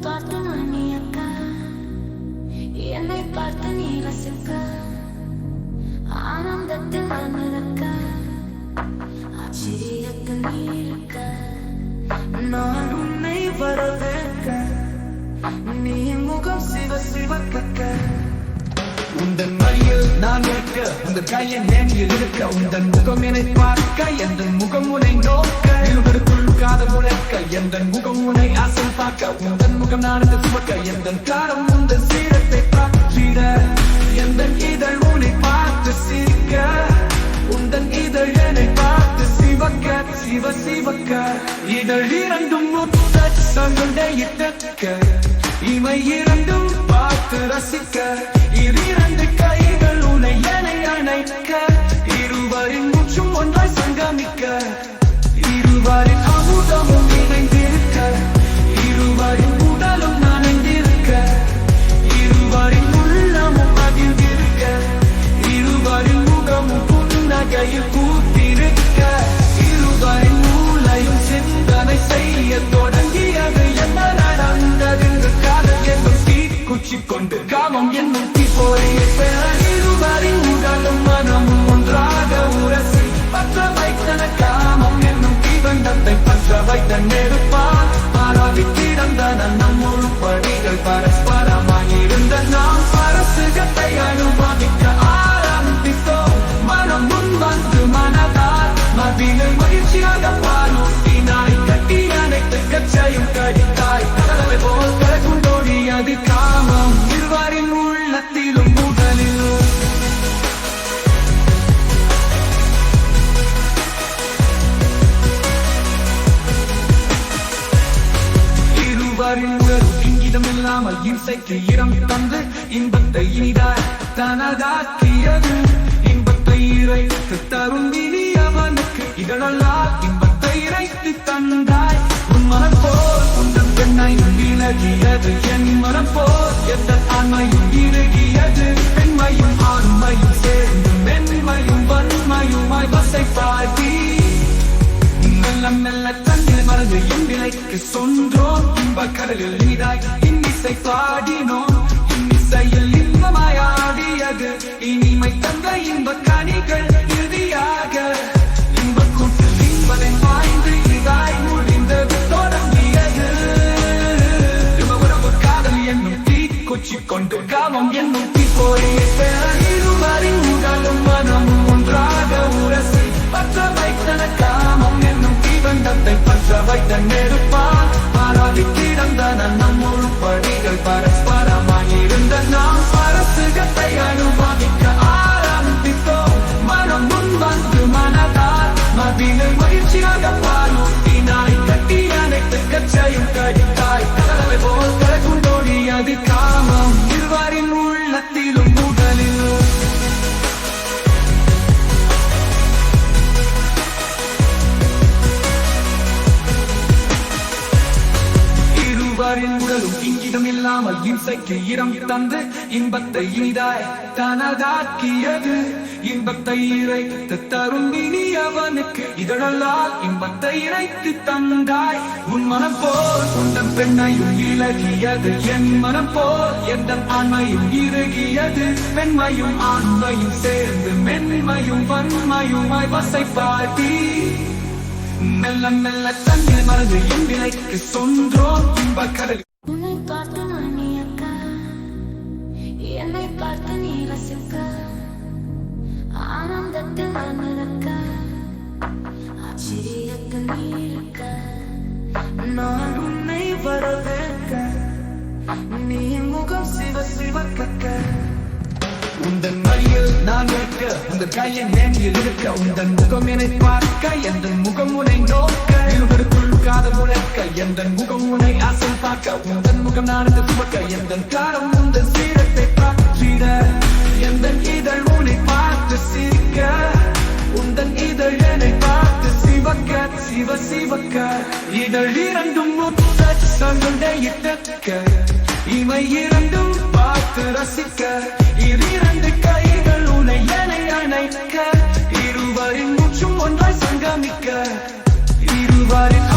பார்த்து நான் நீயக்க, என்னை பார்த்து நீ ரசிக்க, ஆனந்தத்தில் நான் மிதக்க, ஆச்சரியத்தில் நீ இருக்க, நான் உன்னை வரவேற்க, நீ முகம் சிவ சிவக்க, உந்தன் மடியில் நான் இருக்க, உங்கள் கையின் நேமியில் இருக்க, உந்தன் முகம் என்னை பார்க்க, எந்த முகம் உன்னை நோக்க, இருவருக்குள் காதல் உழைக்க, எந்த முகம் உன்னை ஆசல் பார்க்க, உந்தன் முகம் நான் சுமக்க, எந்த காரம் உந்தன் சீரத்தை பார்த்திட, எந்த இதழ் உன்னை பார்த்து சிரிக்க, உந்தன் இதழ் என்னை பார்த்து சிவக்க, சிவ சிவக்க, இதழ் இரண்டும் முத்த சங்குண்டை இட்டக்க, இவை இரண்டும் பார்த்து ரசிக்க, இரண்டு கைகள் உன்னை என்னை அணைக்க, இருவரின் மூச்சும் ஒன்றாய் சங்கமிக்க, இருவரின் அமுதமும் இணைந்திருக்க, இருவரின் உடலும் நனைந்திருக்க, இருவரின் உள்ளமும் மகிழ்ந்திருக்க, இருவரின் முகமும் புன்னகையில் பூத்திருக்க, இருவரின் மூளையும் சிந்தனை செய்ய தொடங்கியது, என்ன நடந்தது காதல் என்னும் தீக்குச்சி கொண்டு காமம் என்னும் தீப்பொறியை பெற, இருவரின் உடலும் மனமும் ஒன்றாக உரசி பற்ற வைத்தன காமம் என்னும் தீபந்தத்தை பற்ற வைத்த நெருப்பால் மாறாவி கிடந்தன நம் உருப்படிகள் பரஸ்பரமாயிருந்த நாம் பரசுகத்தை அனுபவிக்க ஆரம்பித்தோம், மனம் முன் வந்து மனதால் மதிலை மகிழ்ச்சியாக பாலூட்டினாய், கட்டி அனைத்து கச்சையும் கடித்தாய், கடலை போல் கலக்குண்டோடியது காமம் இருவரின் உள்ளத்திலும் உடலிலும். இருவரின் உடல் இங்கிதம் இல்லாமல் இம்சைக்கு இடம் தந்து இன்பத்தை இனிதாய் தனதாக்கியது, இன்பத்தை இறைத்து தரும் இனி அவனுக்கு இதழல்லால் இன்பத்தை இறைத்து தந்தாய், உன் மனம் போல் உந்தன் பெண்ணையும் விலகியது, என் மனம் போல் எந்த ஆண்மையும் இறுகியது, பெண்மையும் ஆண்மையும் சேர்ந்து மென்மையும் வன்மையுமாய் வசை பாடி, மெல்ல மெல்ல தண்ணீர் மறந்து என் விலைக்கு சொன்றோம், இன்ப கடலில் நீராய் இன்னிசை பாடினோம், இன்னிசையில் இன்பமாய் ஆடியது, இனிமை தந்த இன்ப கனிகள் இறுதியாக, இன்ப கூட்டில் இன்பதை பாய்ந்து இதாய் முடிந்தது தொடங்கியது, உறவு காதல் என்னும் தீக்குச்சி கொண்டு காமம் என்னும் தீப்பொறியை பெற, இருவரின் உடலும் மனமும் ஒன்றாக உரசி பற்ற வைத்தன காமம் என்னும் தீபந்தத்தை பற்ற வைத்த நெருப்பால் மாறாவி கிடந்தன நம் உருப்படிகள் பரஸ்பரமாயிருந்த நாம் பரசுகத்தை அனுபவிக்க ஆரம்பித்தோம், மனம் முன் வந்து மனதால் மதிலை மகிழ்ச்சியாக பாலூட்டினாய், கட்டி அனைத்து கச்சையும் கடித்தாய், கடலை போல் கலக்குண்டோடியது காமம் இருவரின் உள்ளத்திலும் உடலிலும். இருவரின் உடலும் இங்கிதம் இல்லாமல் இம்சைக்கு இடம் தந்து இன்பத்தை இனிதாய் தனதாக்கியது, இன்பத்தை இறைத்து தரும் இனி அவனுக்கு இதழல்லால் இன்பத்தை இறைத்து தந்தாய், உன் மனம் போல் உந்தன் பெண்ணையும் இலகியது, என் மனம் போல் எந்த ஆண்மையும் இறுகியது, பெண்மையும் ஆண்மையும் சேர்ந்து மென்மையும் வன்மையுமாய் வசை பாடி, மெல்ல மெல்ல தண்ணீர் மறந்து என் விலைக்கு சொன்றோம், இன்ப கடல். உன்னை பார்த்து நான் நீயக்க, என்னை பார்த்து நீ ரசிக்க, ஆனந்தத்தில் நான் மிதக்க, ஆச்சரியத்தில் நீ இருக்க, நான் உன்னை வரவேற்க, நீ முகம் சிவ சிவக்க, உந்தன் மடியில் நான் இருக்க, உங்கள் கையின் நேமியில் இருக்க, உந்தன் முகம் என்னை பார்க்க, எந்த முகம் உன்னை நோக்க, இருவருக்குள் காதல் உழைக்க, எந்த முகம் உன்னை ஆசல் பார்க்க, உந்தன் முகம் நான் சுமக்க, எந்த காரம் உந்தன் சீரத்தை பார்த்திட, எந்த இதழ் உன்னை பார்த்து சிரிக்க, உந்தன் இதழ் என்னை பார்த்து சிவக்க, சிவ சிவக்க, இதழ் இரண்டும் முத்த சங்குண்டை இட்டக்க, இவை இரண்டும் பார்த்து ரசிக்க, இரண்டு கைகள் உன்னை என்னை அணைக்க, இருவரின் மூச்சும் ஒன்றாய் சங்கமிக்க, இருவரின்